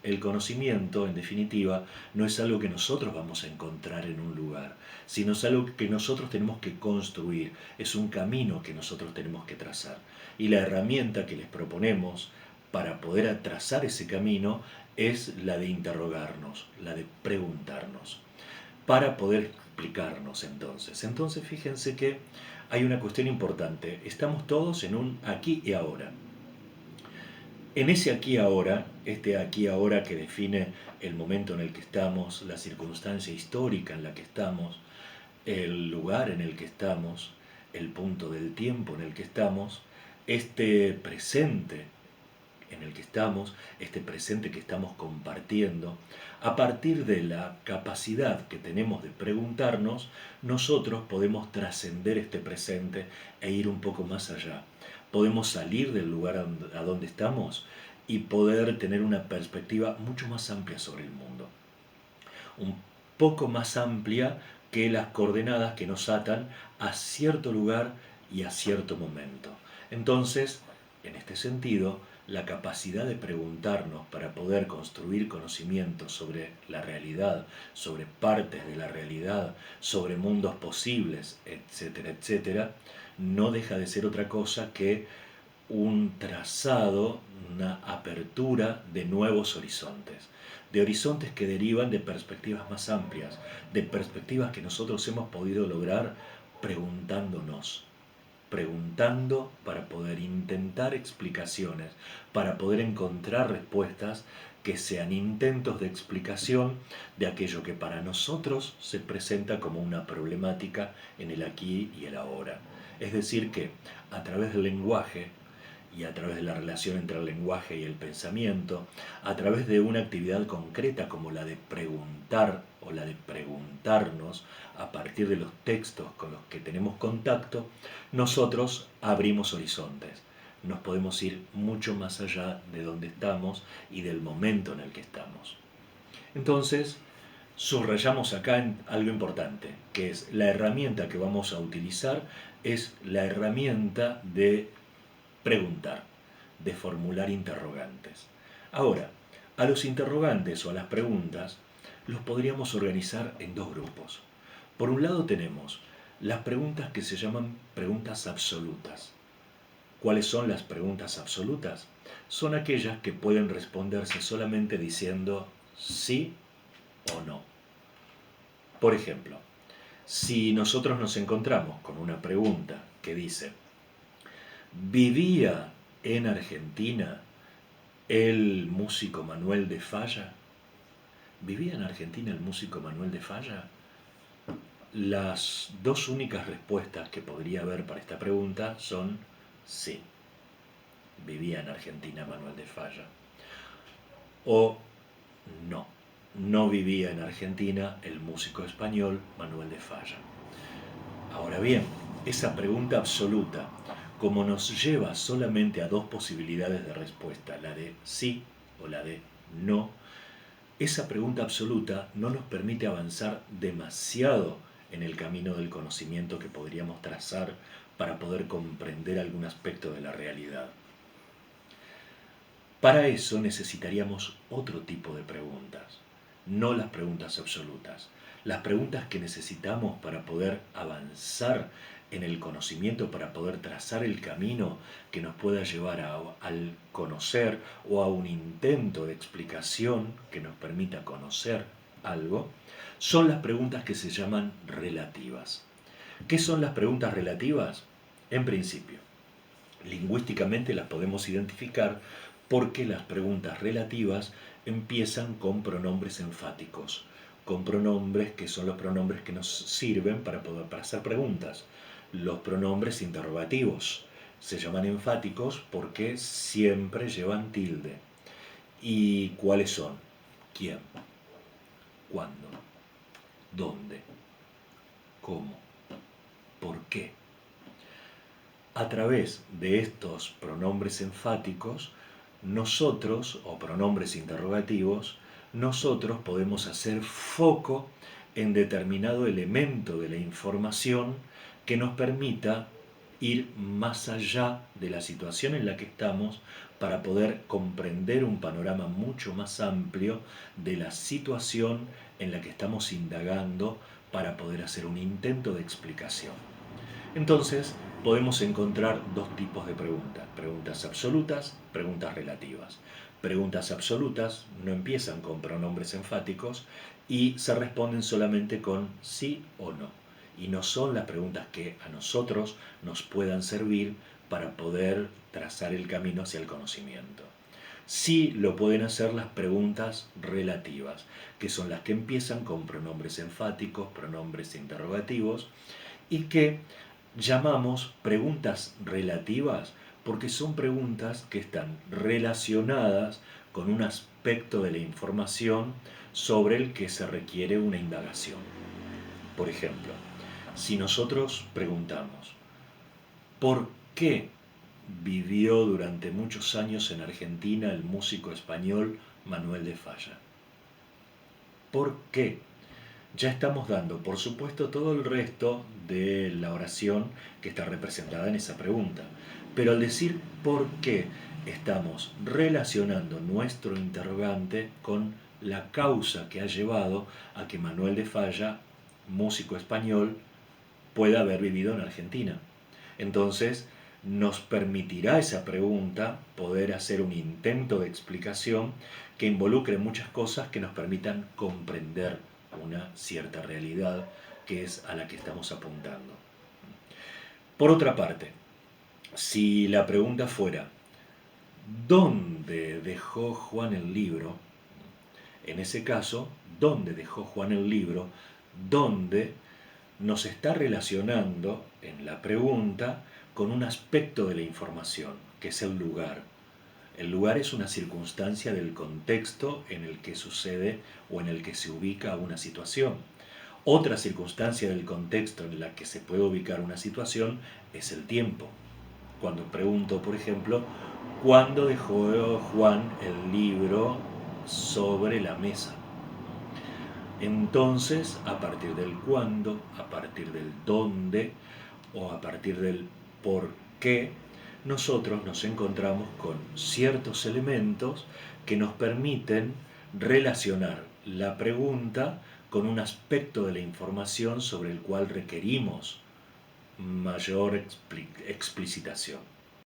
El conocimiento, en definitiva, no es algo que nosotros vamos a encontrar en un lugar, sino es algo que nosotros tenemos que construir, es un camino que nosotros tenemos que trazar. Y la herramienta que les proponemos para poder trazar ese camino es la de interrogarnos, la de preguntarnos, para poder explicarnos entonces. Entonces fíjense que hay una cuestión importante, estamos todos en un aquí y ahora. En ese aquí ahora, este aquí ahora que define el momento en el que estamos, la circunstancia histórica en la que estamos, el lugar en el que estamos, el punto del tiempo en el que estamos, este presente en el que estamos, este presente que estamos compartiendo, a partir de la capacidad que tenemos de preguntarnos, nosotros podemos trascender este presente e ir un poco más allá. Podemos salir del lugar a donde estamos y poder tener una perspectiva mucho más amplia sobre el mundo. Un poco más amplia que las coordenadas que nos atan a cierto lugar y a cierto momento. Entonces, en este sentido, la capacidad de preguntarnos para poder construir conocimientos sobre la realidad, sobre partes de la realidad, sobre mundos posibles, etcétera, etcétera, no deja de ser otra cosa que un trazado, una apertura de nuevos horizontes, de horizontes que derivan de perspectivas más amplias, de perspectivas que nosotros hemos podido lograr preguntándonos, preguntando para poder intentar explicaciones, para poder encontrar respuestas que sean intentos de explicación de aquello que para nosotros se presenta como una problemática en el aquí y el ahora. Es decir, que a través del lenguaje y a través de la relación entre el lenguaje y el pensamiento, a través de una actividad concreta como la de preguntar o la de preguntarnos a partir de los textos con los que tenemos contacto, nosotros abrimos horizontes. Nos podemos ir mucho más allá de donde estamos y del momento en el que estamos. Entonces, subrayamos acá en algo importante, que es la herramienta que vamos a utilizar es la herramienta de preguntar, de formular interrogantes. Ahora, a los interrogantes o a las preguntas los podríamos organizar en dos grupos. Por un lado tenemos las preguntas que se llaman preguntas absolutas. ¿Cuáles son las preguntas absolutas? Son aquellas que pueden responderse solamente diciendo sí o no. Por ejemplo, si nosotros nos encontramos con una pregunta que dice, ¿vivía en Argentina el músico Manuel de Falla? ¿Vivía en Argentina el músico Manuel de Falla? Las dos únicas respuestas que podría haber para esta pregunta son sí, vivía en Argentina Manuel de Falla. O no, no vivía en Argentina el músico español Manuel de Falla. Ahora bien, esa pregunta absoluta, como nos lleva solamente a dos posibilidades de respuesta, la de sí o la de no, esa pregunta absoluta no nos permite avanzar demasiado en el camino del conocimiento que podríamos trazar para poder comprender algún aspecto de la realidad. Para eso necesitaríamos otro tipo de preguntas, no las preguntas absolutas. Las preguntas que necesitamos para poder avanzar en el conocimiento, para poder trazar el camino que nos pueda llevar al conocer o a un intento de explicación que nos permita conocer algo, son las preguntas que se llaman relativas. ¿Qué son las preguntas relativas? En principio, lingüísticamente las podemos identificar porque las preguntas relativas empiezan con pronombres enfáticos, con pronombres que son los pronombres que nos sirven para hacer preguntas. Los pronombres interrogativos se llaman enfáticos porque siempre llevan tilde. ¿Y cuáles son? ¿Quién? ¿Cuándo? ¿Dónde? ¿Cómo? ¿Por qué? A través de estos pronombres enfáticos, nosotros, o pronombres interrogativos, nosotros podemos hacer foco en determinado elemento de la información que nos permita ir más allá de la situación en la que estamos para poder comprender un panorama mucho más amplio de la situación en la que estamos indagando para poder hacer un intento de explicación. Entonces, podemos encontrar dos tipos de preguntas: preguntas absolutas, preguntas relativas. Preguntas absolutas no empiezan con pronombres enfáticos y se responden solamente con sí o no. Y no son las preguntas que a nosotros nos puedan servir para poder trazar el camino hacia el conocimiento. Sí lo pueden hacer las preguntas relativas, que son las que empiezan con pronombres enfáticos, pronombres interrogativos, y que llamamos preguntas relativas porque son preguntas que están relacionadas con un aspecto de la información sobre el que se requiere una indagación. Por ejemplo, si nosotros preguntamos, ¿por qué vivió durante muchos años en Argentina el músico español Manuel de Falla? ¿Por qué? Ya estamos dando, por supuesto, todo el resto de la oración que está representada en esa pregunta. Pero al decir por qué, estamos relacionando nuestro interrogante con la causa que ha llevado a que Manuel de Falla, músico español, pueda haber vivido en Argentina. Entonces, nos permitirá esa pregunta poder hacer un intento de explicación que involucre muchas cosas que nos permitan comprender una cierta realidad que es a la que estamos apuntando. Por otra parte, si la pregunta fuera, ¿dónde dejó Juan el libro? En ese caso, ¿dónde dejó Juan el libro? ¿Dónde nos está relacionando en la pregunta con un aspecto de la información, que es el lugar? El lugar es una circunstancia del contexto en el que sucede o en el que se ubica una situación. Otra circunstancia del contexto en la que se puede ubicar una situación es el tiempo. Cuando pregunto, por ejemplo, ¿cuándo dejó Juan el libro sobre la mesa? Entonces, a partir del cuándo, a partir del dónde o a partir del por qué, nosotros nos encontramos con ciertos elementos que nos permiten relacionar la pregunta con un aspecto de la información sobre el cual requerimos mayor explicitación.